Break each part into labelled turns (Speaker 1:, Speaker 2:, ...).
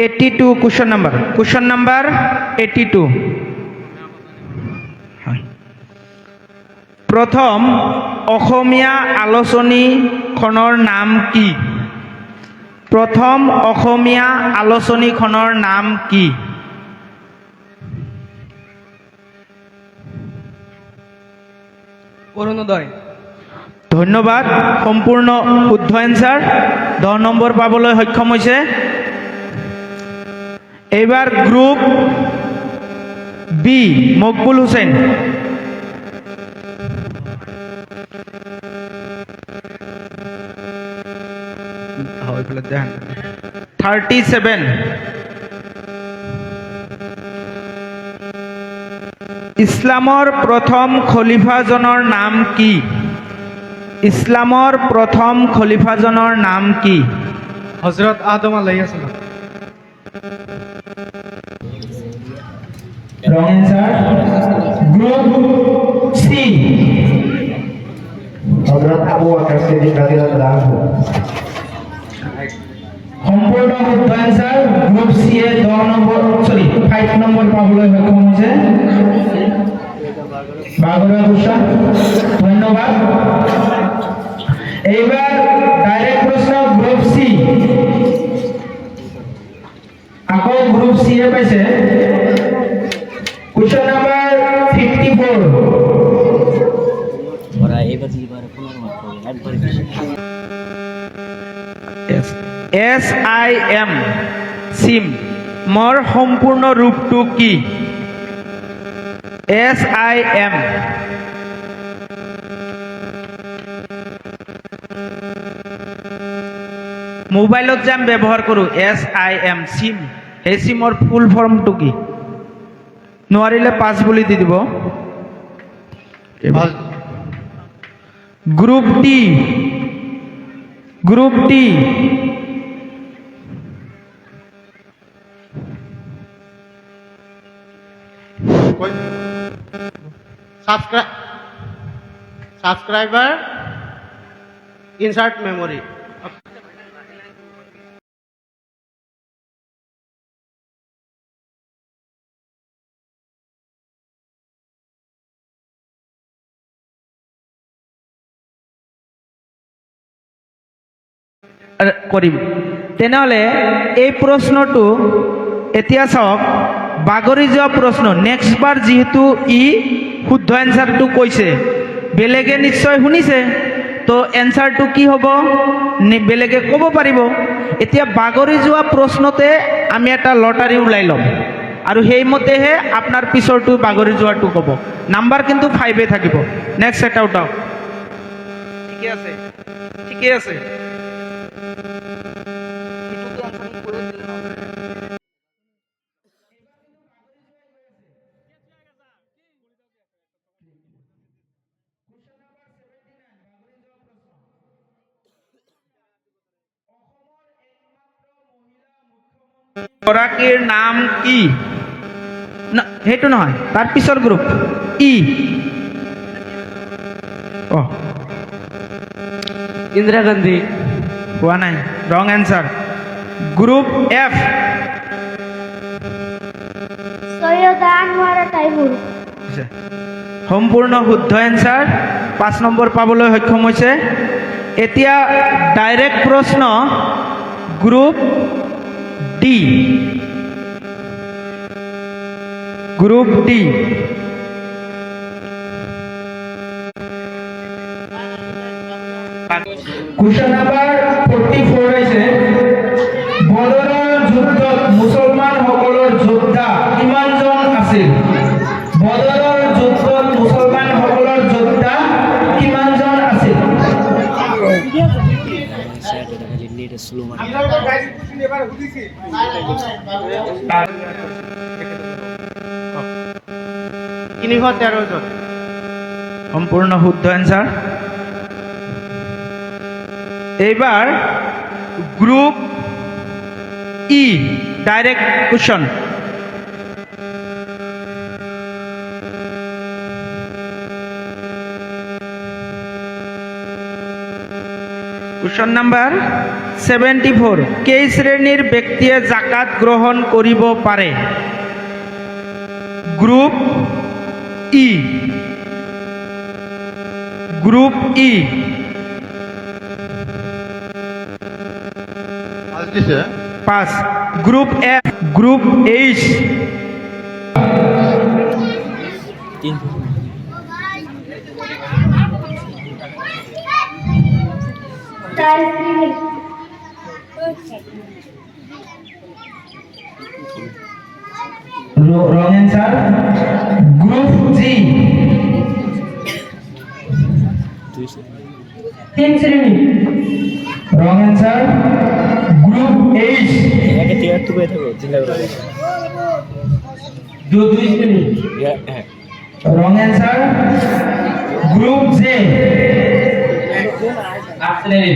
Speaker 1: 82 question number 82 প্ৰথম অসমীয়া আলোচনীখনৰ নাম কি? প্ৰথম অসমীয়া আলোচনীখনৰ নাম কি?
Speaker 2: অৰুণোদয়।
Speaker 1: ধন্যবাদ, সম্পূৰ্ণ শুদ্ধ এনসাৰ। 10 নম্বৰ পাবলৈ সক্ষম হৈছে। এইবাৰ গ্ৰুপ বি, মকবুল হুছেইন। 37 ইছলামৰ প্ৰথম খলিফাজনৰ নাম কি? ইছলামৰ প্ৰথম খলিফাজনৰ নাম কি?
Speaker 2: হজরত আদম আলাইহিস সালাম।
Speaker 1: Wrong answer. গ্রুপ সি,
Speaker 3: হযরত আবু বকর সিদ্দিক রাদিয়াল্লাহু আনহু।
Speaker 1: সম্পূৰ্ণ শুদ্ধ এনসার। গ্রুপ সি এ 5 নম্বৰ পাবলৈ সক্ষম হৈছে বাগৰুৱা কুশল। ধন্যবাদ। এইবাৰ ডাইরেক্ট প্রশ্ন গ্রুপ সি, আকৌ গ্রুপ সি এ পাইছে। কুশল নাম্বার 54
Speaker 4: ওরা এবার এবার পুনর্বার করবে একবার বেশি
Speaker 1: SIM সিম মোৰ সম্পূৰ্ণ ৰূপটো কি? SIM মোবাইলত যে আমি ব্যৱহাৰ কৰোঁ SIM সিম, সেই সিমৰ ফুল ফৰ্মটো কি? নোৱাৰিলে 5 বুলি দি দিব। Group D, group D
Speaker 2: subscriber insert memory.
Speaker 1: কৰিম। তেনেহ'লে এই প্ৰশ্নটো এতিয়া চাওক, বাগৰি যোৱা প্ৰশ্ন। নেক্সট বাৰ যিহেতু ই শুদ্ধ এনসাৰটো কৈছে, বেলেগে নিশ্চয় শুনিছে, তো এনসাৰটো কি হ'ব বেলেগে ক'ব পাৰিব। এতিয়া বাগৰি যোৱা প্ৰশ্নতে আমি এটা লটাৰী ওলাই ল'ম আৰু সেইমতেহে আপোনাৰ পিছৰটো বাগৰি যোৱাটো ক'ব। নাম্বাৰ কিন্তু 5 থাকিব। নেক্সট এটা উঠাওক। ঠিকে আছে, ঠিকে আছে। গৰাকীৰ নাম কি? সেইটো নহয়, তাৰ পিছৰ গ্ৰুপ ই।
Speaker 2: ইন্দিরা গান্ধী।
Speaker 1: হোৱা নাই, wrong answer. Group F,
Speaker 5: Syeda Anowara Taimur.
Speaker 1: সম্পূৰ্ণ শুদ্ধ এনসাৰ। 5 নম্বৰ পাবলৈ সক্ষম হৈছে। এতিয়া ডাইৰেক্ট প্ৰশ্ন group D, group D question number 44 হৈছে, বদৰৰ যুদ্ধত মুছলমানসকলৰ যোদ্ধা কিমানজন আছিল? বদৰৰ যুদ্ধত মুছলমানসকলৰ যোদ্ধা কিমানজন আছিল?
Speaker 4: নেট স্লো মানে
Speaker 1: সম্পূৰ্ণ শুদ্ধ এনসাৰ। এইবাৰ গ্ৰুপ ই, ডাইৰেক্ট কুৱেশ্যন। কুৱেশ্যন নাম্বাৰ 74 কেই শ্ৰেণীৰ ব্যক্তিয়ে জাকাত গ্ৰহণ কৰিব পাৰে গ্ৰুপ ই গ্ৰুপ ই পাঁচ গ্ৰুপ এফ গ্ৰুপ এইচ
Speaker 4: তিন
Speaker 5: চার শ্রেণী
Speaker 1: wrong answer group G
Speaker 4: দুই শ্রেণী
Speaker 1: তিন শ্রেণী wrong answer group H
Speaker 4: একে তিয়ার তো বের হবে চিন্তা করে
Speaker 1: দুই শ্রেণী
Speaker 4: হ্যাঁ
Speaker 1: wrong answer group J আট শ্রেণী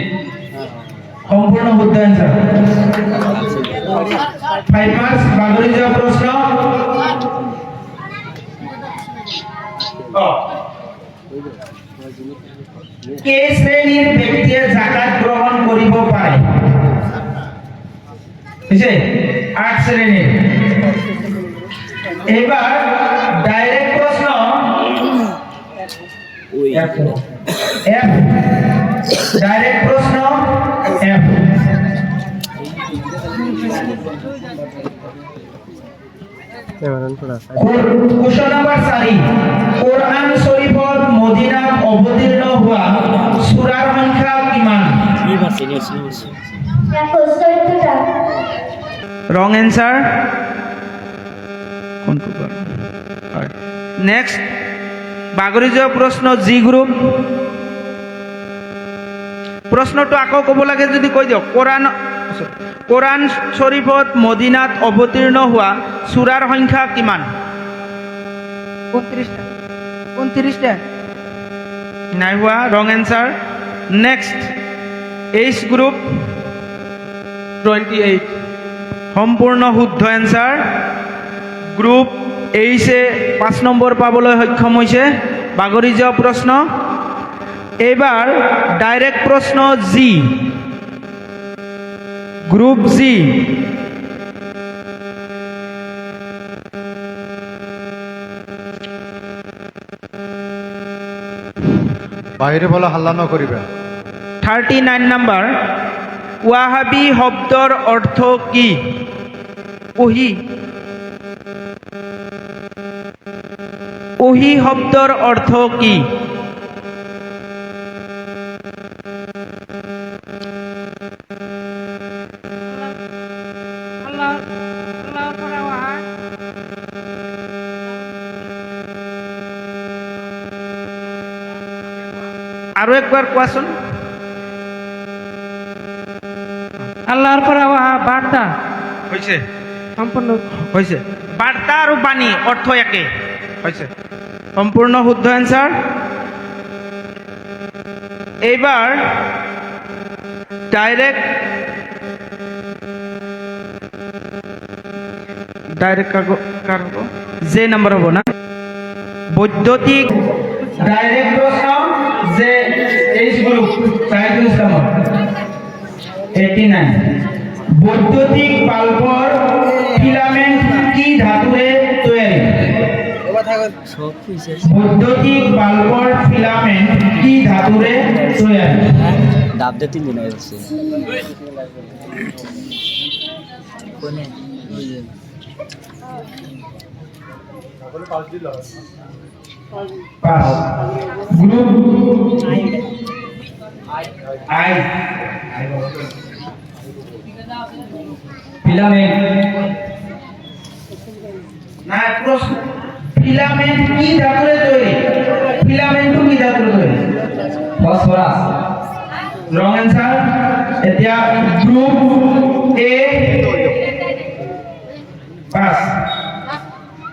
Speaker 1: সম্পূর্ণ শুদ্ধ answer 5 marks বাগৰি যোৱা প্ৰশ্ন কে শ্ৰেণীৰ ব্যক্তিয়ে জাকাত গ্ৰহণ কৰিব পাৰে বুঝছে 8 শ্ৰেণীৰ এবার ডাইরেক্ট প্রশ্ন
Speaker 4: ওই
Speaker 1: এফ ডাইরেক্ট প্রশ্ন এফ কোশ্চেন নাম্বার 4 কোরআন শরীফত মদিনাত অবতীর্ণ হোৱা সূরাৰ সংখ্যা কিমান
Speaker 4: সিনিয়র সিনিয়র
Speaker 5: দেখো 14টা
Speaker 1: রং অ্যান্সার কোনটো নেক্সট বাগৰি যোৱা প্ৰশ্ন জি গ্ৰুপ প্ৰশ্নটো আকৌ ক'ব লাগে যদি কৈ দিয়ক কোরআন শরীফত মদিনাত অবতীর্ণ হোৱা সূরাৰ সংখ্যা কিমান
Speaker 6: 29টা
Speaker 1: নাই হোৱা wrong answer next H group
Speaker 2: 28
Speaker 1: সম্পূৰ্ণ শুদ্ধ অ্যান্সার গ্ৰুপ এইচে 5 নম্বৰ পাবলৈ সক্ষম হৈছে বাগৰি যোৱা প্ৰশ্ন এইবাৰ ডাইৰেক্ট প্ৰশ্ন জি গ্ৰুপ জি
Speaker 2: বাইরে বলা হাল্লা নকরিবে
Speaker 1: 39 নম্বৰ ওয়াহাবি শব্দৰ অৰ্থ কি ওহি ওহি শব্দৰ অৰ্থ কি আৰু একবাৰ কোৱাচোন
Speaker 6: আল্লাহর পৰা অহা বাৰ্তা
Speaker 1: হৈছে
Speaker 6: সম্পূৰ্ণ
Speaker 1: হৈছে বাৰ্তা আৰু বাণী অৰ্থ একে হৈছে সম্পূৰ্ণ শুদ্ধ এনসাৰ এইবাৰ ডাইৰেক্ট কাৰ হ'ব জে নম্বৰ হ'ব না বৈদ্যুতিক ডাইৰেক্ট প্ৰশ্ন যে এইচ গ্ৰুপ 89 বৈদ্যুতিক বাল্বৰ ফিলামেন্ট কি ধাতুৰে তৈয়াৰী
Speaker 4: সব কিছু
Speaker 1: বৈদ্যুতিক বাল্বৰ ফিলামেন্ট কি ধাতুৰে তৈয়াৰী
Speaker 4: ডাব দিয়ে 3 দিন হয়ে গেছে কোনে ওই যে
Speaker 1: পাস গ্রুপ আই ফিলামেন্ট না প্রশ্ন ফিলামেন্ট কি ধাতুরে তৈরি ফিলামেন্ট কি ধাতুরে তৈরি ফসফরাস রং অ্যানসার এতিয়া গ্রুপ এ পাস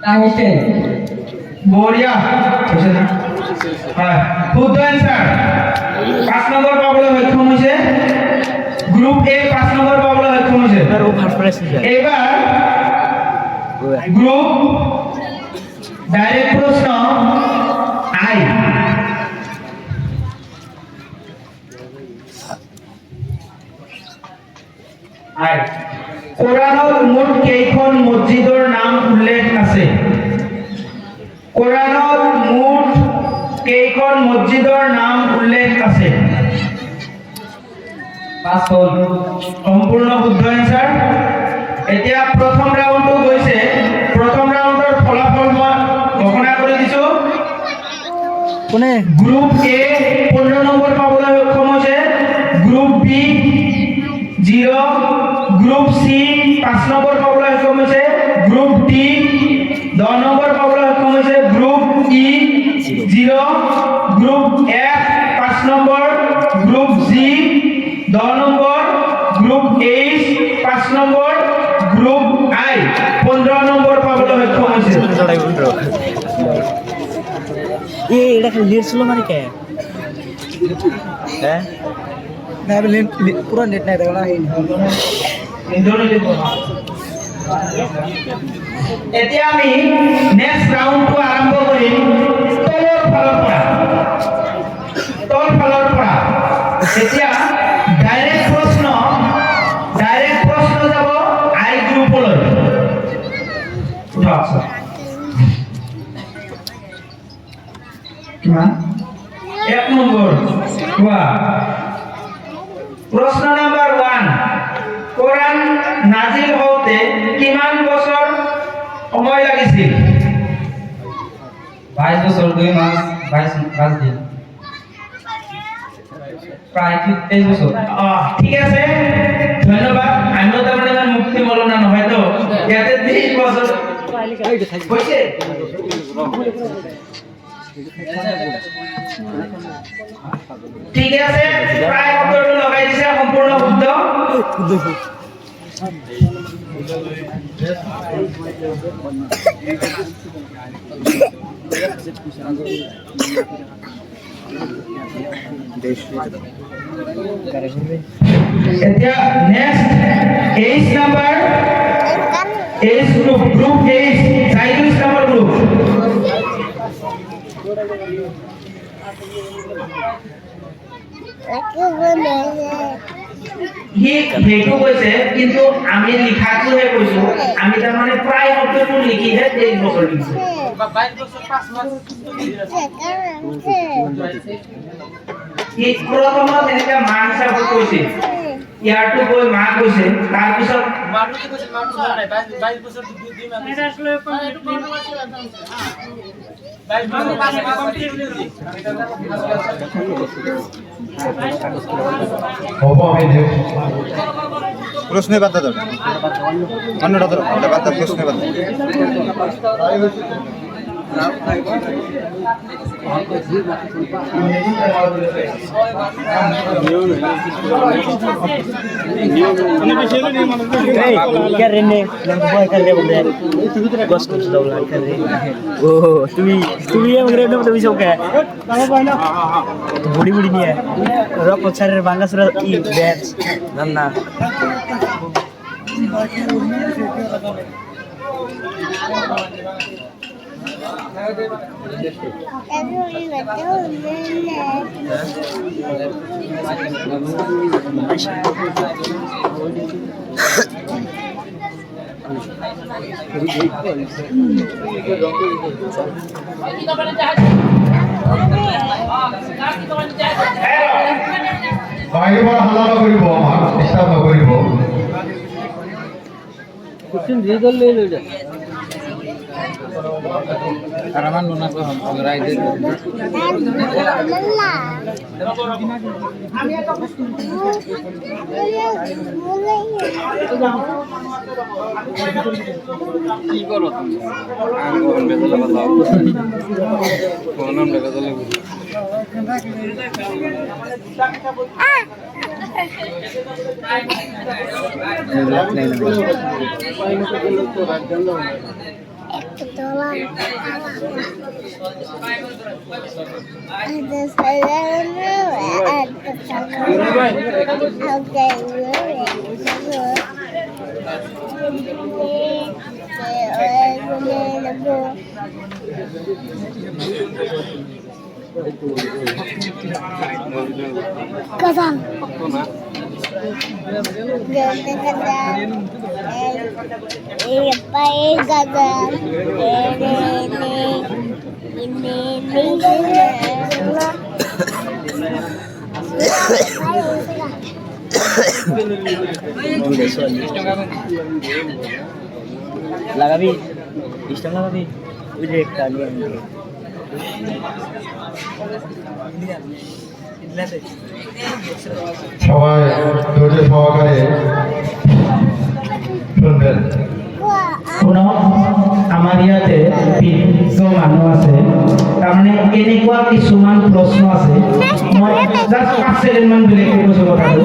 Speaker 1: টাংস্টেন বঢ়িয়া হৈছে না হয় শুদ্ধ অ্যানসার 5 নম্বৰ পাবলৈ সক্ষম হৈছে গ্রুপ এ 5 নম্বৰ পাবলৈ সক্ষম হৈছে
Speaker 4: আর ও ফার্স্ট প্রাইজ নিছে
Speaker 1: এবার গ্রুপ ডাইরেক্ট প্রশ্ন আই আই কোরআনত মুঠ কেইখন মছজিদৰ নাম উল্লেখ আছে কোরআনত মুঠ কেইখন মছজিদৰ নাম উল্লেখ আছে
Speaker 3: পাঁচখন
Speaker 1: সম্পূৰ্ণ শুদ্ধ এনসার এতিয়া প্ৰথম ৰাউণ্ডটো গৈছে প্ৰথম ৰাউণ্ডৰ ফলাফল মই ঘোষণা কৰি দিছো
Speaker 4: কোনে
Speaker 1: গ্ৰুপ এ 15 নম্বৰ পাবলৈ সক্ষম হৈছে গ্ৰুপ বি 0 গ্ৰুপ সি 5 নম্বৰ পাবলৈ সক্ষম হৈছে গ্ৰুপ ডি 10 নম্বৰ পাবলৈ সক্ষম হৈছে group E 0 group F 5 number group G 10 number group H 5 number group I 15 number পাবলৈ সক্ষম হৈছে
Speaker 4: এটা খালি লেট ছিল মানে কে হ্যাঁ না পুরো নেট নাই দেখো না
Speaker 1: এতিয়া আমি নেক্সট ৰাউণ্ডটো আৰম্ভ কৰিম তলৰ ফালৰ পৰা এতিয়া ডাইৰেক্ট প্ৰশ্ন যাব আই গ্ৰুপলৈ উঠক কিমান 1 নম্বৰ কোৱা প্রশ্ন নাম্বার 1 কোরআন নাজিল হতে কিমান বছর সময় লাগিছিল
Speaker 3: 22 বছর 2 মাস 22 দিন প্রায় 23 বছর
Speaker 1: ঠিক আছে ধন্যবাদ আমিও তার মানে মুক্তি মৌলানা নহয় তো ইয়াতে 30 বছর হইছে ঠিক আছে প্রায় উত্তরটো লগাই দিছে সম্পূর্ণ শুদ্ধ এতিয়া next H number H group H সাইডুস নাম্বার গ্রুপ সেইটো কৈছে কিন্তু আমি লিখাটোহে কৈছো আমি তাৰ মানে প্ৰায় শব্দটো লিখিহে 23 বছৰ লিখিছো 22 বছৰ 5 মাস কি প্ৰথমত এনেকা মান হিচাপ কৈছে ইয়াৰটো কৈ মা কৈছে তাৰ পিছত মাৰটো কৈছে মাৰটো নাই 22 বছৰ 2 মাস এটা আসলে
Speaker 2: প্রশ্নে বাদ দাও অন্যটা ধরো বাদ দাও প্রশ্নে বাদ
Speaker 4: বুড়ি বুড়ি নিয়ে রক ছাড়ের বাংলাসুরা কি ব্যাচ না
Speaker 2: বাইরে বড় হাল্লা নকরিব আমার ডিস্টার্ব নকরিব
Speaker 3: আর আমার লোনা তো রাইজে কি করো তুমি আমি বেদলা বলাও কোন নাম বেদলা বলি
Speaker 5: Kazan.
Speaker 4: লাগাবি 20 টাকা লাগাবি ওই যে একটা নিয়ে
Speaker 7: সবাই ধৈর্য সহকারে শুনবেন।
Speaker 1: শুনো আমাৰ ইয়াতে বৃদ্ধ মানুহ আছে, তাৰমানে এনেকুৱা কিছুমান প্ৰশ্ন আছে, মই জাষ্ট 5 ছেকেণ্ডমান বেলেগকৈ কৈছোঁ কথাটো।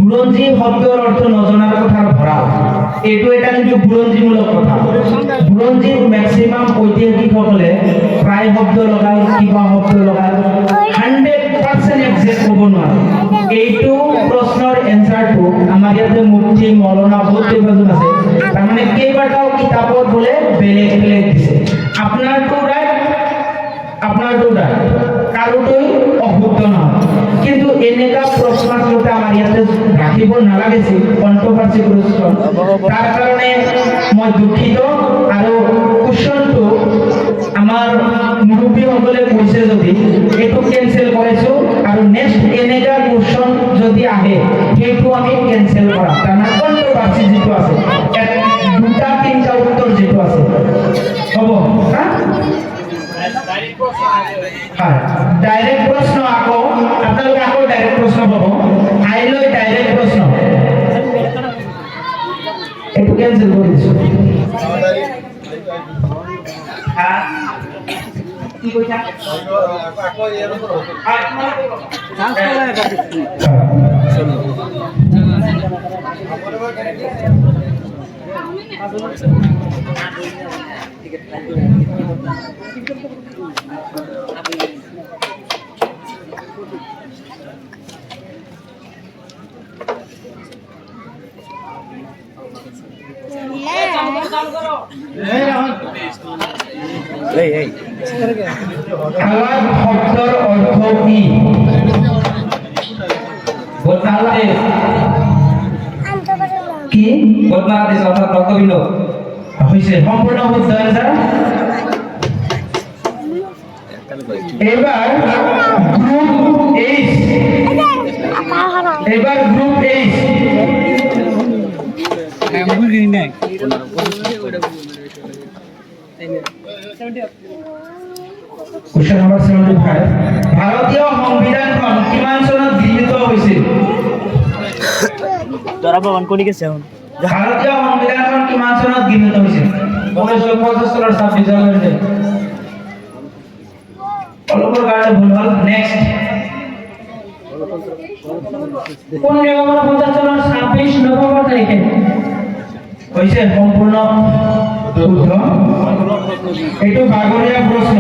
Speaker 1: বুৰঞ্জী শব্দৰ অৰ্থ নজনাৰ কথাৰ ভঁৰাল, এইটো এটা কিন্তু বুৰঞ্জীমূলক কথা। বুৰঞ্জীত মেক্সিমাম ঐতিহাসিকসকলে প্ৰায় শব্দ লগাই, কিবা শব্দ লগাই 100% একজেক্ট ক'ব নোৱাৰে। এইটো প্ৰশ্নৰ এনচাৰটো আমাৰ ইয়াতে মুফতি মৌলানা বহুত কেইবাজন আছে, তাৰমানে কেইবাটাও কিতাপত বোলে বেলেগ বেলেগ দিছে। আপোনাৰটো ৰাইট, কাৰোটোই অশুদ্ধ নহয়, কিন্তু এনেকুৱা প্ৰশ্ন আচলতে আমাৰ ইয়াতে ৰাখিব নালাগিছিল, কণ্ট্ৰভাৰ্চি প্ৰশ্ন। তাৰ কাৰণে মই দুখিত, আৰু কুৱেশ্যনটো আমাৰ মুৰব্বীসকলে কৈছে যদি এইটো কেনচেল কৰাইছোঁ, আৰু নেক্সট এনেকুৱা কুৱেশ্যন যদি আহে সেইটো আমি কেনচেল কৰাম। তাৰমানে কণ্ট্ৰভাৰ্চি যিটো আছে, 2-3টা উত্তৰ যিটো আছে হ'ব। হয়, ডাইৰেক্ট প্ৰশ্ন আকৌ আপোনালোকে আকৌ ডাইৰেক্ট প্ৰশ্ন পাব, আহিলৈ ডাইৰেক্ট প্ৰশ্ন এইটো কেনচেল কৰি দিছোঁ। কি কৈছা? আলাগ শব্দৰ অৰ্থ কি? বাংলাদেশ কি? বাংলাদেশ অর্থাৎ রক্তপিণ্ড হইছে সম্পূর্ণ শুদ্ধ আনসার। এবার গ্রুপ এইচ, কোশ্চেন নাম্বার 75, ভারতীয় সংবিধানখন কিমান চনত গৃহীত হৈছিল?
Speaker 4: তোরা ভগবান কোনি গেছে এখন
Speaker 1: ভারতীয় সংবিধানখন কিমান চনত গৃহীত হৈছিল? 1950 চনৰ 26 জানুৱাৰীতে। অলপৰ কাৰণে ভুল হ'ল। নেক্সট, কোন 1950 চনৰ 26 নৱেম্বৰ তাৰিখে হৈছে? সম্পূৰ্ণ শুদ্ধ। এইটো বাগৰীয়া প্ৰশ্ন।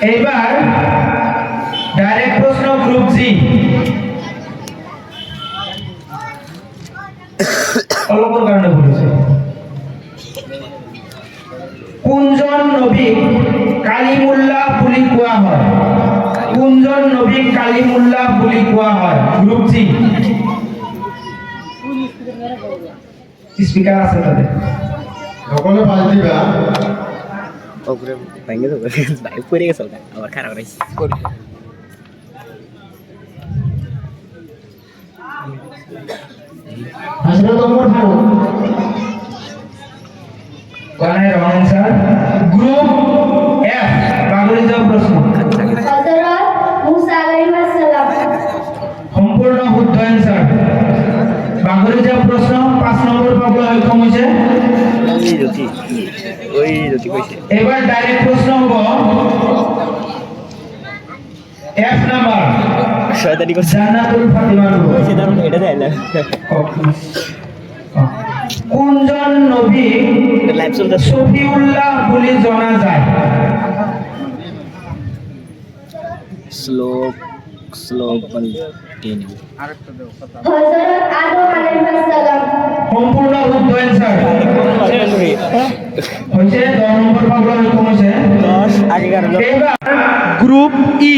Speaker 1: এইবাৰ ডাইৰেক্ট প্ৰশ্ন গ্ৰুপ জি, অলপৰ কাৰণে ভুল হৈছে। কোনজন নবীক কালিমুল্লাহ বুলি কোৱা হয়? কোনজন নবীক কালিমুল্লাহ বুলি কোৱা হয়? গ্ৰুপ জি। স্পিকার আছে তাতে
Speaker 7: সকলে পাঁচ দিবা।
Speaker 4: ওপরে ভাঙে তো ভাই পড়ে গেছে আবার খারাপ হইছে।
Speaker 1: হযরত ওমর ফারুক কোন রং आंसर? গ্রুপ এফ, বাগরি যাও প্রশ্ন।
Speaker 5: হযরত মুসা আলাইহিস সালাম।
Speaker 1: সম্পূর্ণ শুদ্ধ आंसर। বাগরি যাও প্রশ্ন 5 নম্বর পাবল সক্ষম হইছে।
Speaker 4: ওই রতি কইছে।
Speaker 1: এবার ডাইরেক্ট প্রশ্ন হবে এফ নাম্বার,
Speaker 4: শয়তানি করছে
Speaker 1: জান্নাতুল ফাতিমা।
Speaker 4: কইছে দাম এটা দেয় না।
Speaker 1: কোনজন নবী
Speaker 4: লাইভ চলতে
Speaker 1: সফিউল্লাহ বলে জানা যায়?
Speaker 4: Slow continue.
Speaker 5: হযরত আদম আলাইহিস সালাম।
Speaker 1: সম্পূর্ণ শুদ্ধ आंसर হইছে 10 নম্বর পাবল সক্ষম হইছে।
Speaker 4: 10 আগে কারণ
Speaker 1: এবার গ্রুপ ই,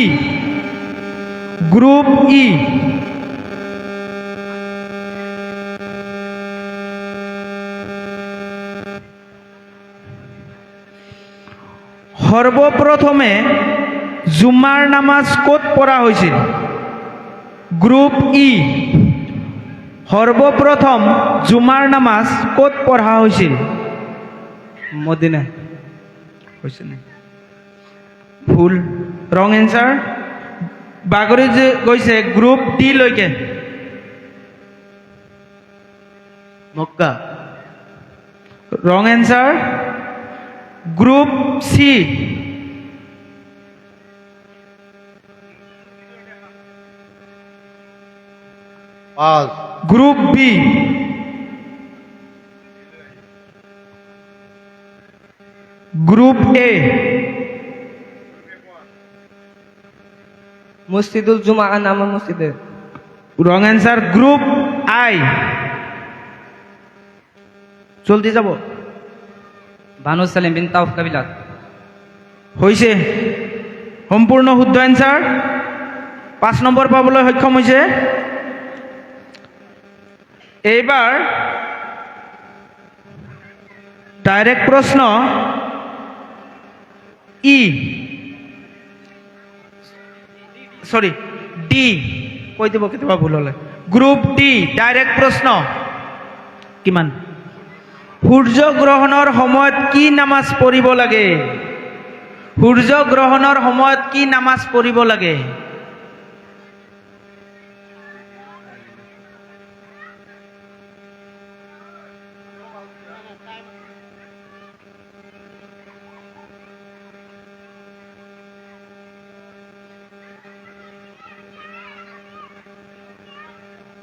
Speaker 1: গ্রুপ ই সর্বপ্রথমে জুমার নামাজ ক'ত পড়া হয়েছিল? গ্রুপ ই সর্বপ্রথম জুমার নামাজ ক'ত পড়া হয়েছিল?
Speaker 4: মদিনা।
Speaker 1: হয়েছে না? ভুল, রং এনসার। বাগৰি যে গৈছে গ্রুপ ডি লৈকে।
Speaker 4: মক্কা।
Speaker 1: রং এনসার। গ্রুপ সি
Speaker 7: পাঁচ
Speaker 1: গ্রুপ বি গ্রুপ এ
Speaker 6: মসজিদুল জুমা নাম মসজিদের।
Speaker 1: Wrong answer. গ্রুপ আই জলদি যাব।
Speaker 4: বানু সালিম বিন তাউফ কাবিলাত।
Speaker 1: হৈছে সম্পূৰ্ণ শুদ্ধ এনচাৰ। 5 নম্বৰ পাবলৈ সক্ষম হৈছে। এইবাৰ ডাইৰেক্ট প্ৰশ্ন ই সরি ডি কৈ দিব কেতিয়াবা ভুল হলে। গ্রুপ ডি ডাইরেক্ট প্রশ্ন কিমান? সূর্য গ্রহণৰ সময়ত কি নামাজ পঢ়িব লাগে? সূর্য গ্রহণৰ সময়ত কি নামাজ পঢ়িব লাগে?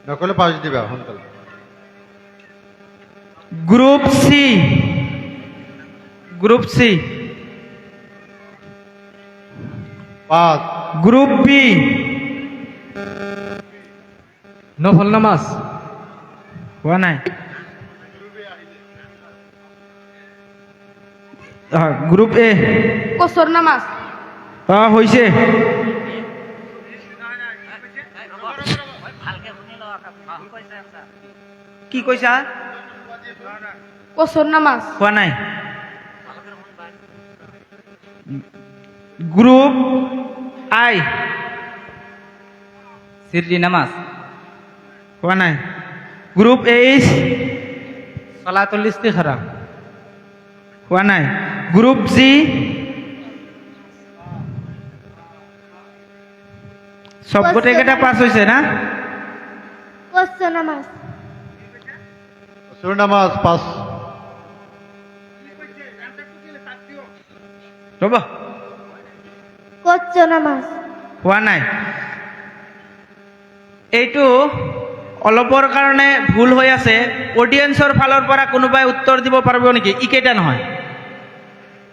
Speaker 7: নকলে 5 দিবা সোনকালে।
Speaker 1: Group C group C
Speaker 7: 5
Speaker 1: group B
Speaker 6: নফল নামাজ।
Speaker 1: হোৱা নাই। গ্রুপ এ
Speaker 5: কসর নামাজ।
Speaker 1: হৈছে। কি কৈছা?
Speaker 5: কসর নামাজ।
Speaker 1: হোৱা নাই। গ্রুপ আই
Speaker 4: সিররি নামাজ।
Speaker 1: হোৱা নাই। গ্রুপ এইচ
Speaker 6: সালাতুল ইস্তিখারা।
Speaker 1: হোৱা নাই। গ্রুপ জি সব গোটেইকেইটা পাছ হৈছে না?
Speaker 5: কসর নামাজ।
Speaker 7: সুর নামাজ 5
Speaker 1: ৰ'ব।
Speaker 5: কসর নামাজ।
Speaker 1: হোৱা নাই। এইটো অলপৰ কাৰণে ভুল হৈ আছে। অডিয়েন্সৰ ফালৰ পৰা কোনোবাই উত্তৰ দিব পাৰিব নেকি? ইকেইটা নহয়,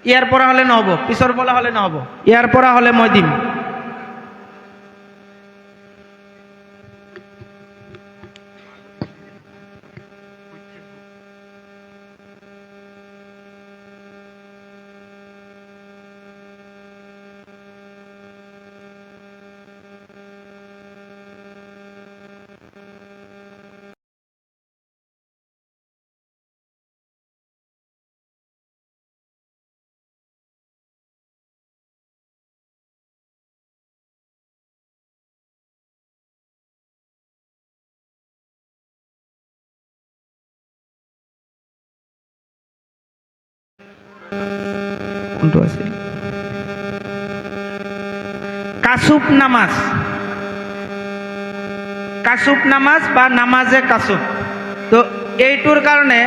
Speaker 1: ইয়াৰ পৰা হ'লে নহ'ব, পিছৰ পৰা হ'লে নহ'ব, ইয়াৰ পৰা হ'লে মই দিম। কোনটো আছিল? কাসুপ নামাজ। কাসুপ নামাজ বা নামাজে কাসুপ। তো এইটোৰ কাৰণে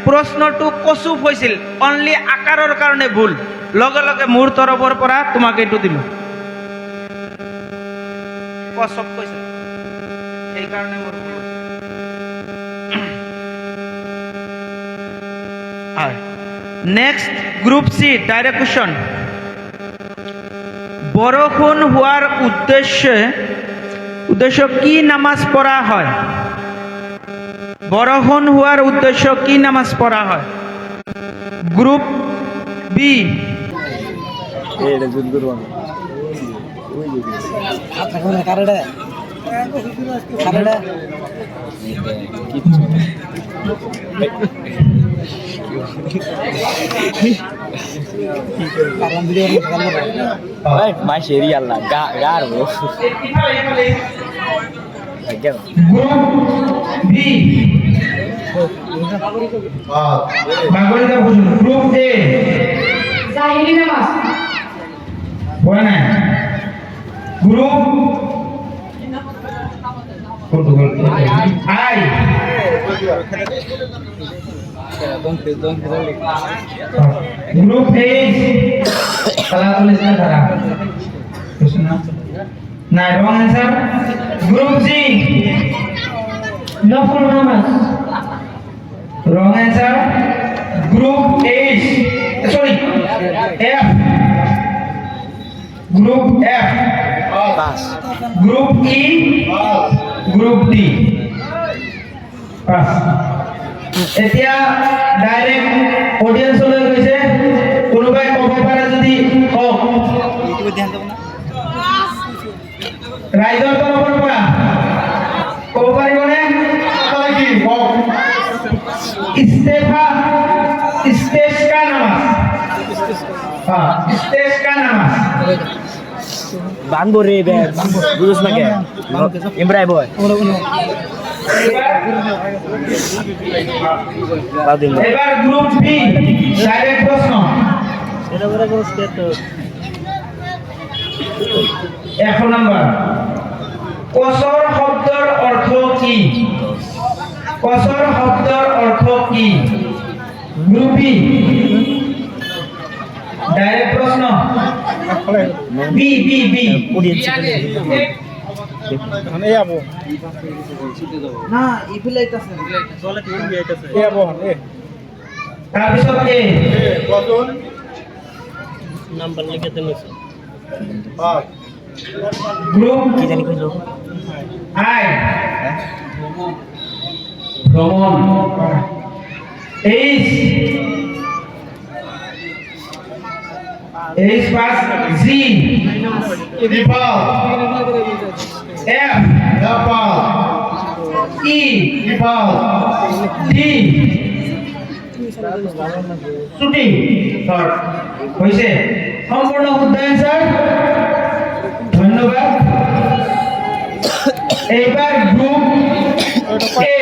Speaker 1: প্ৰশ্নটো কচুপ হৈছিল, অনলি আকাৰৰ কাৰণে ভুল। লগে লগে মোৰ তৰফৰ পৰা তোমাক এইটো দিম। কচুপ কৈছিল, সেইকাৰণে মোৰ ভুল হৈছে। হয়, next group C direct question. বৰষুণ হোৱাৰ উদ্দেশ্য কি নামাজ পঢ়া হয়? বৰষুণ হোৱাৰ উদ্দেশ্য কি নামাজ পঢ়া হয়? গ্রুপ বি
Speaker 4: কারেডা কারেডা কারণ ভিডিও ভাই মাসেরি আল্লাহ গার বো
Speaker 1: গ্রুপ বি
Speaker 7: পাঁচ
Speaker 1: বাগরিজা প্রশ্ন গ্রুপ এ
Speaker 5: জাহিরি নামাজ
Speaker 1: হয় না গ্রুপ আই গ্রুপ এইচ সালাতুল ইস্তিখারা প্রশ্ন না রং आंसर গ্রুপ জি নফল নামাজ wrong answer group H sorry F group F
Speaker 4: pass
Speaker 1: group E group D pass এতিয়া ডাইরেক্ট অডিয়েন্সলৈ গৈছে কোনোবাই ক'ব পাৰে যদি কওক
Speaker 4: ইউটিউবে ধ্যান দেব না
Speaker 1: ৰাইজৰ তৰফৰ পৰা ক'ব পাৰিবনে
Speaker 7: কি কওক
Speaker 1: इस्तेफा स्टेज का नमाज हाँ स्टेज का नमाज
Speaker 4: বানবো রে বে বুঝছ না কে ইমরাই বয় বাদিন
Speaker 1: এবার গ্রুপ বি ডাইরেক্ট প্রশ্ন
Speaker 4: এটা বড় বড় স্টেট তো
Speaker 1: 1 নাম্বার কসর শব্দৰ অৰ্থ কি কসর শব্দৰ অৰ্থ কি গ্রুপ বি ডাইরেক্ট প্রশ্ন বি বি বি
Speaker 4: অডিয়েন্স
Speaker 1: না ইফালে আইতাছে চলে কি আইতাছে এ আবো তাৰপিছত এ
Speaker 7: কজন
Speaker 4: নাম্বার লিখে দেন
Speaker 7: পাঁচ
Speaker 1: গ্রুপ
Speaker 4: কি জানি কইলো
Speaker 1: আই ভ্রমণ এইচ পাস জি
Speaker 7: বিপাল
Speaker 1: এফ
Speaker 7: নেপাল
Speaker 1: ই
Speaker 7: বিপাল
Speaker 1: ডি ছুটি শর্ট হইছে সম্পূর্ণ শুদ্ধ অ্যান্সার ধন্যবাদ এইবার গ্রুপ এ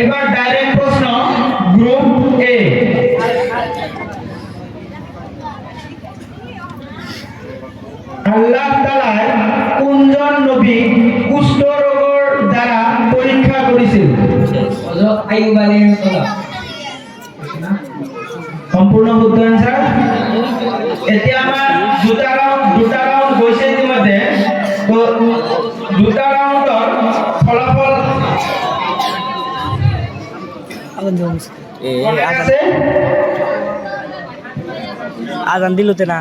Speaker 1: এবার ডাইরেক্ট প্রশ্ন গ্রুপ এ আল্লাহ তাআলা কোনজন নবী কুষ্ঠ ৰোগৰ দ্বাৰা পৰীক্ষা কৰিছিল হযরত আইয়ুব আলাইহিস সালাম সম্পূর্ণ শুদ্ধ অ্যান্সার এতিয়া আমাৰ দুটা ৰাউন্ড গৈছে ইতিমধ্যে তো দুটা ৰাউণ্ডৰ ফলাফল মনে আছে
Speaker 4: আজান দিলতে না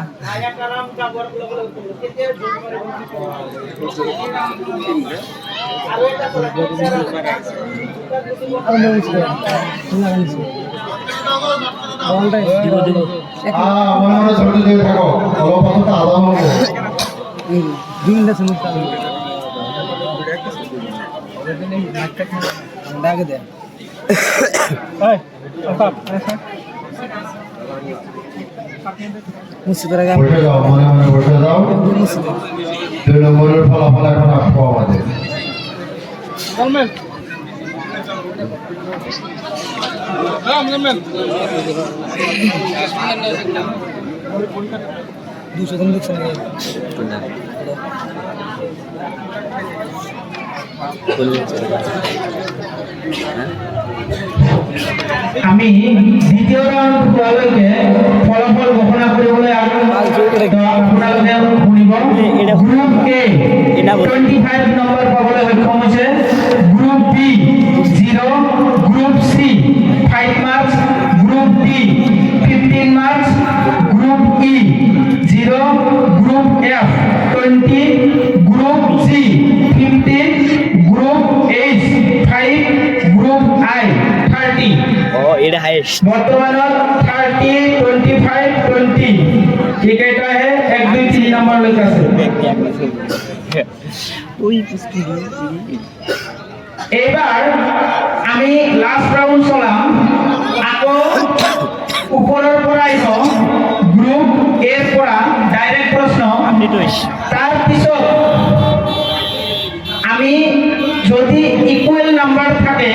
Speaker 7: মনে মনে ধৈর্য ধরে থাকো অলপ কথা আলাদা হবো বসে যাও মনে মনে বসে যাও 2 নম্বরের ফলাফল এখন আসবো আমাদের
Speaker 1: আমি দ্বিতীয় রাউন্ড পোৱালৈকে ফলাফল ঘোষণা কৰিবলৈ আপোনালোকে শুনিব গ্ৰুপ এ 25 নম্বৰ পাবলৈ সক্ষম হৈছে group B 0 group C 5 marks group D 15 marks group E 0 group F 20 group C 15 group H 5 group I 30
Speaker 4: ও এটা हाईएस्ट
Speaker 1: বর্তমানত 30 25 20 এইকেইটা হে 1 2 3 নম্বৰ লৈকে আছে
Speaker 4: ওই পুষ্টি
Speaker 1: এইবাৰ আমি লাষ্ট ৰাউন্ড চলাম আকৌ ওপৰৰ পৰা আহিব গ্ৰুপ এৰ পৰা ডাইৰেক্ট প্ৰশ্ন তাৰ পিছত আমি যদি ইকুৱেল নাম্বাৰ থাকে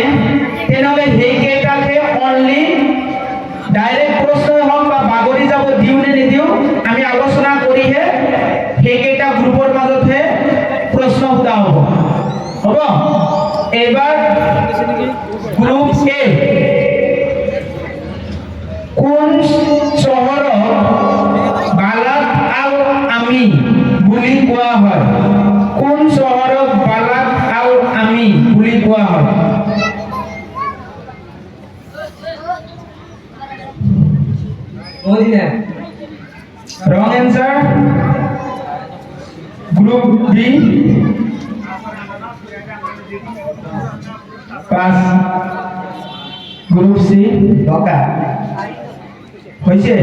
Speaker 1: তেনেহ'লে সেইকেইটাকে অনলি ডাইৰেক্ট প্ৰশ্নই হওক বা বাগৰি যাব দিওঁ নে নিদিওঁ আমি আলোচনা কৰিহে সেইকেইটা গ্ৰুপৰ মাজতহে প্ৰশ্ন সোধা হ'ব হ'ব এইবাৰ গ্ৰুপ এ কোন চহৰক বালাত আল আমি বুলি কোৱা হয় কোন চহৰক বালাত আল আমি বুলি কোৱা হয় Wrong answer. Group B. Pass. Group C. Moka. হয়েছে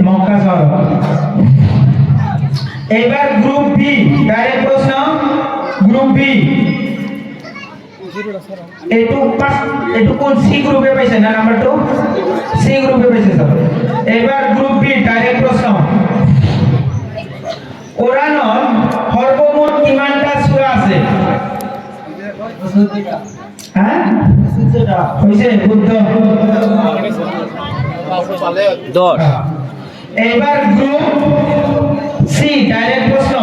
Speaker 1: মক্কা শহর এবার গ্রুপ বি ডাইরেক্ট প্রশ্ন গ্রুপ বি এইটু কোন সি গ্রুপে পাইছে না নাম্বার 2 সি গ্রুপে পাইছে স্যার এবার গ্রুপ বি ডাইরেক্ট প্রশ্ন কোরআনত সর্বমোট কিমানটা সূরা আছে হ্যাঁ হইছে বুদ্ধ
Speaker 4: 10
Speaker 1: এবার গ্রুপ সি ডাইরেক্ট প্রশ্ন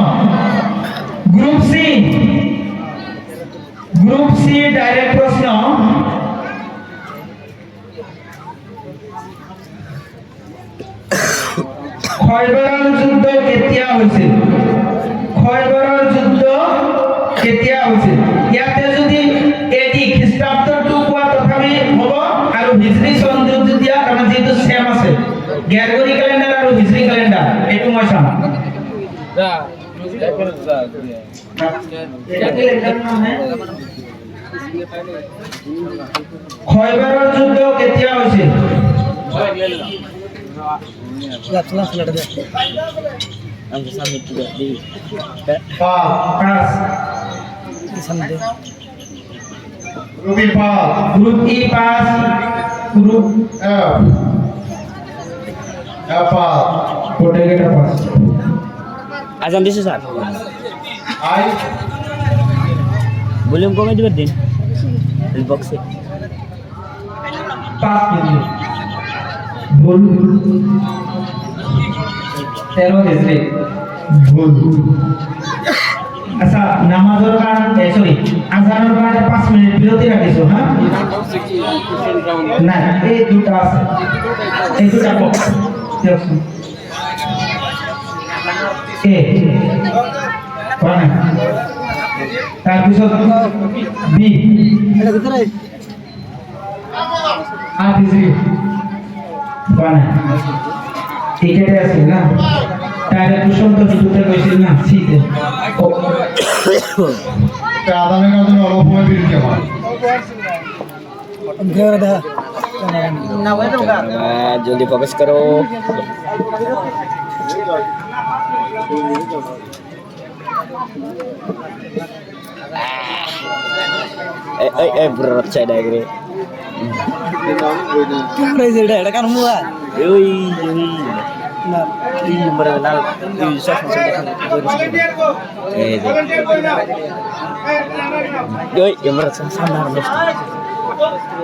Speaker 1: গ্রুপ সি ডাইরেক্ট প্রশ্ন খয়বৰৰ যুদ্ধ কেতিয়া হৈছিল খয়বৰৰ যুদ্ধ কেতিয়া হৈছিল ইয়াতে যদি এডি খ্ৰীষ্টাব্দটো কোৱা তথাপি হ'ব আৰু হিজৰী চনটো দিয়া কাৰণ যেটো সেম আছে গ্ৰেগৰী ক্যালেন্ডাৰ আৰু হিজৰী ক্যালেন্ডাৰ এইটো মই চাম খয়বৰৰ যুদ্ধ কেতিয়া হৈছিল pass
Speaker 7: Group E pass.
Speaker 1: Group E pass group
Speaker 7: F. F pass.
Speaker 1: কোটেগেটা পাস
Speaker 4: আজান দিছে স্যার
Speaker 7: I.
Speaker 4: ভলিউম কমে দিবেন দিন বক্সে
Speaker 1: পাস দিলি ভুল 13 হিজরি ভুল আচ্ছা নামাজের কারণে সরি আজানের কারণে 5 মিনিট বিরতি রাখিছো হ্যাঁ না এই দুটো আছে এই দুটো বক্স দেখুন এ কোন তারপিছত বি
Speaker 4: এটা ভিতরে
Speaker 1: আর হিজরি কোন টিকেটে আছে না তাহলে কুসুম তো দুটোতে কইছিল না সিতে
Speaker 7: আদানের কাছে অল্প সময় বিরতি হয়
Speaker 4: जल्दी फोकस करो berat saya dagre kamera itu ada kan mua yoi nah ini berenal ini soft yoi yang berat sama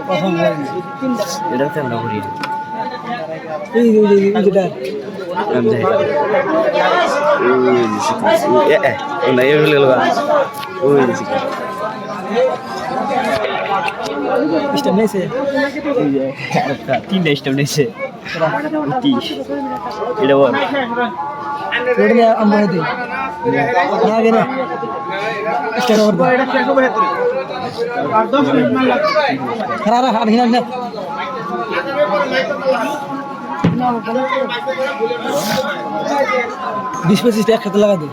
Speaker 4: kosong lagi udah kan udah beri ini kita namanya ya udah ya boleh luar di sini Sistem nese, tinda sistem nese, uti, ini apa? Ini ambil itu, nah gini, sistem apa? Karena hari ini ada, disposisi dia ketelah tu,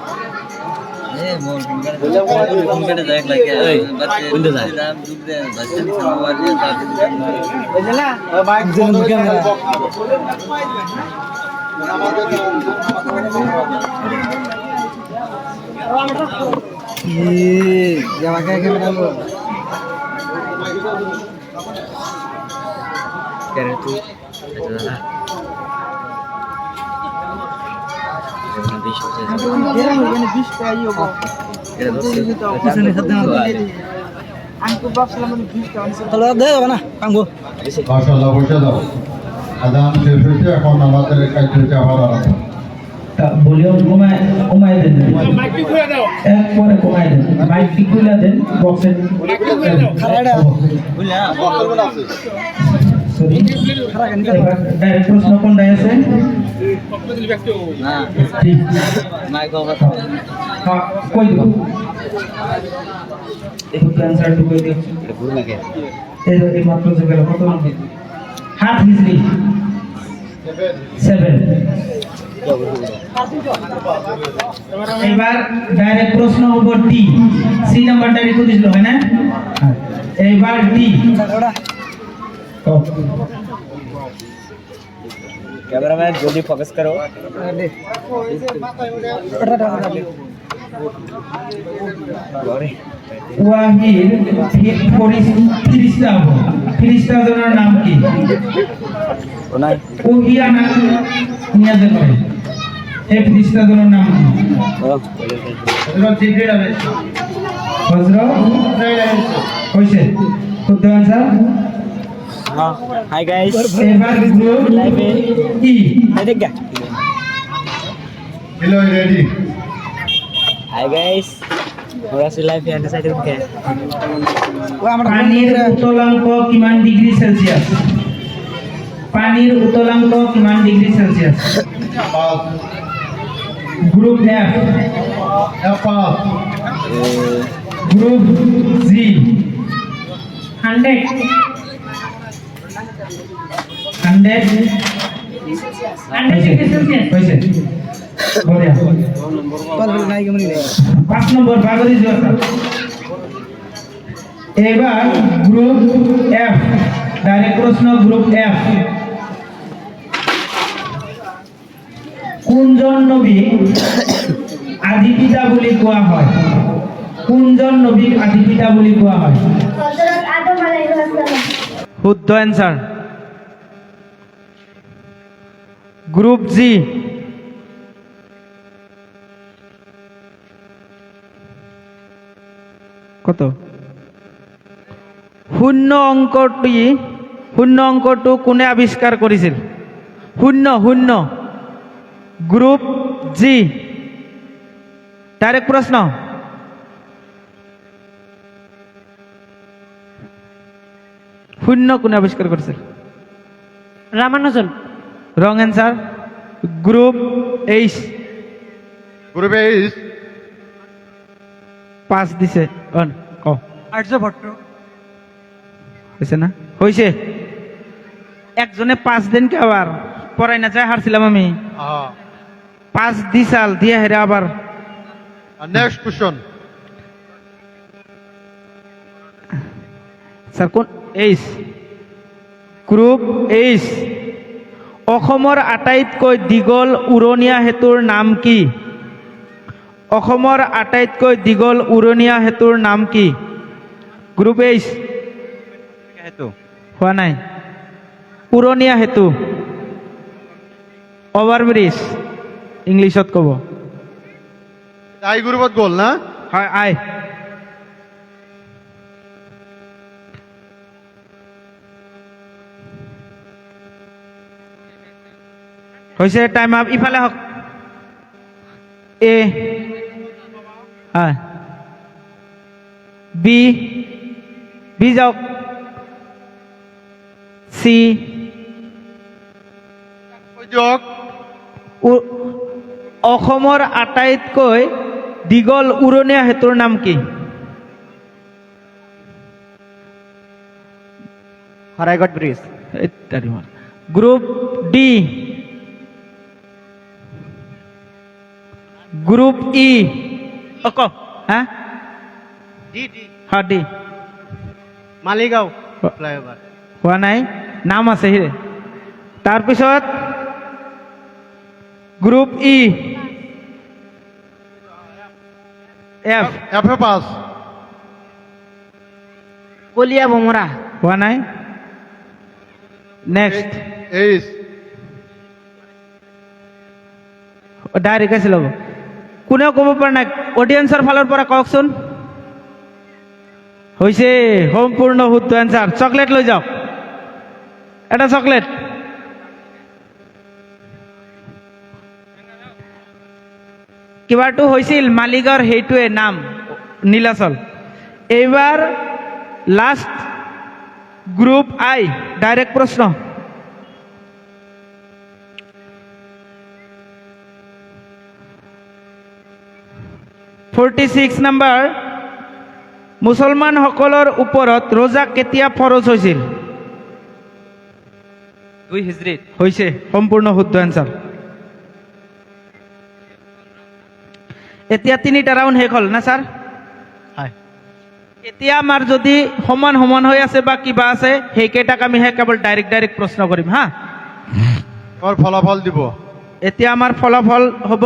Speaker 7: মাশাআল্লাহ বসে দাও আদান শেষ হয়েছে এখন আমাদের খাদ্য চাওয়ার আরম্ভ
Speaker 8: ভলিউম কমায় দেন এক পরে কমায় দেন মাইকটি খুলে দেন বক্সের সরি ডাইরেক্ট প্রশ্ন কোনটায় আছে ঠিক হ্যাঁ কই দিব একটু অ্যানসার টু কই দিও এই মাত্র যে গেল কত নম্বর হাত হিজরি 7 এবার ডাইরেক্ট প্রশ্ন হবে ডি সি নাম্বারটা রেখে দিছিল হয় না এবার ডি
Speaker 4: कैमरामैन जल्दी फोकस करो
Speaker 8: ওয়াহিদ ফিরিস্তাদের নাম কি ওহিয়া না নিয়াজে করে এই ফিরিস্তাদের নাম কি হযরত জিবরিল আলাইহিস সালাম কইছে তো দেন স্যার
Speaker 4: हाँ हाय गाइस
Speaker 8: এবার গ্রুপ
Speaker 4: लाइव में
Speaker 8: ই
Speaker 4: देख क्या
Speaker 7: হ্যালো রেডি
Speaker 4: हाय गाइस थोड़ा सा लाइव है साइड उठ के
Speaker 8: পানির উতলাঙ্ক কিমান ডিগ্রি সেলসিয়াস পানির উতলাঙ্ক কিমান degree Celsius
Speaker 7: pass
Speaker 8: group F
Speaker 7: pass
Speaker 8: group G 100 degree Celsius কইছে বলিয়া 5 নম্বর বাগরি জোসা এবার গ্রুপ এফ ডাইরেক্ট প্রশ্ন গ্রুপ এফ কোনজন নবী আদি পিতা বলি কোয়া হয় কোনজন নবী আদি পিতা বলি কোয়া হয়
Speaker 5: হযরত আদম আলাইহিস সালাম
Speaker 1: শুদ্ধ অ্যান্সার গ্রুপ জি কত শূন্য অঙ্কটো কোনে আবিষ্কার কৰিছিল শূন্য গ্রুপ জি ডাইরেক্ট প্রশ্ন শূন্য কোনে আবিষ্কার কৰিছিল
Speaker 6: Ramanujan
Speaker 1: wrong answer group H
Speaker 2: গ্রুপে এইচ
Speaker 1: 5 দিছে অন ক
Speaker 6: আর্যভট্ট
Speaker 1: হয়েছে না হয়েছে একজনে 5 দিন কে আবার পড়াই না চাই হারছিলাম আমি 5 দিছাল দিয়ে হেরে আবার
Speaker 2: নেক্সট কোশ্চেন
Speaker 1: স্যার কোন এইচ গ্রুপ এইচ অসমৰ আটাইতকৈ দীঘল উৰণীয়া সেতুৰ নাম কি অসমৰ আটাইতকৈ দীঘল উৰণীয়া সেতুৰ নাম কি গ্রুপ এইচ
Speaker 2: হেতু
Speaker 1: হোৱা নাই উৰণীয়া সেতু অভাৰব্ৰিজ ইংলিছত ক'ব
Speaker 2: আই গ্রুপত গ'ল না
Speaker 1: হয় আই হৈছে টাইম আপ ইফালে হওক এ হয় বি বি যাওক সি
Speaker 2: কৈ দিয়ক
Speaker 1: অসমৰ আটাইতকৈ দীঘল উৰণীয়া সেতুৰ নাম কি
Speaker 4: हराईगढ़ bridge
Speaker 1: group D group E ক হ্যাঁ হ্যাঁ ডি
Speaker 4: মালিগাঁও ফ্লাইওভার
Speaker 1: হোৱা নাই নাম আছে হিৰে তাৰপিছত গ্ৰুপ ই এফ
Speaker 2: এফে পাস
Speaker 4: কলিয়া বমরা
Speaker 1: হোৱা নাই নেক্সট
Speaker 2: এইচ
Speaker 1: ডাইৰেক্ট আছিল হ'ব কোনেও ক'ব পৰা নাই অডিয়েন্সৰ ফালৰ পৰা কওকচোন হৈছে সম্পূৰ্ণ শুদ্ধ এনচাৰ চকলেট লৈ যাওক এটা চকলেট কিবাটো হৈছিল মালিগাঁৱৰ সেইটোৱে নাম নীলাচল এইবাৰ লাষ্ট গ্ৰুপ আই ডাইৰেক্ট প্ৰশ্ন নম্বৰ মুছলমানসকলৰ ওপৰত ৰোজা কেতিয়া ফৰজ হৈছিল 2 হিজৰীত হৈছে সম্পূৰ্ণ শুদ্ধ এনচাৰ এতিয়া 3টা ৰাউণ্ড শেষ হ'ল না ছাৰ
Speaker 4: হয়
Speaker 1: এতিয়া আমাৰ যদি সমান সমান হৈ আছে বা কিবা আছে সেইকেইটাক আমি কেৱল ডাইৰেক্ট প্ৰশ্ন কৰিম হা
Speaker 2: ফলাফল দিব
Speaker 1: এতিয়া আমাৰ ফলাফল হ'ব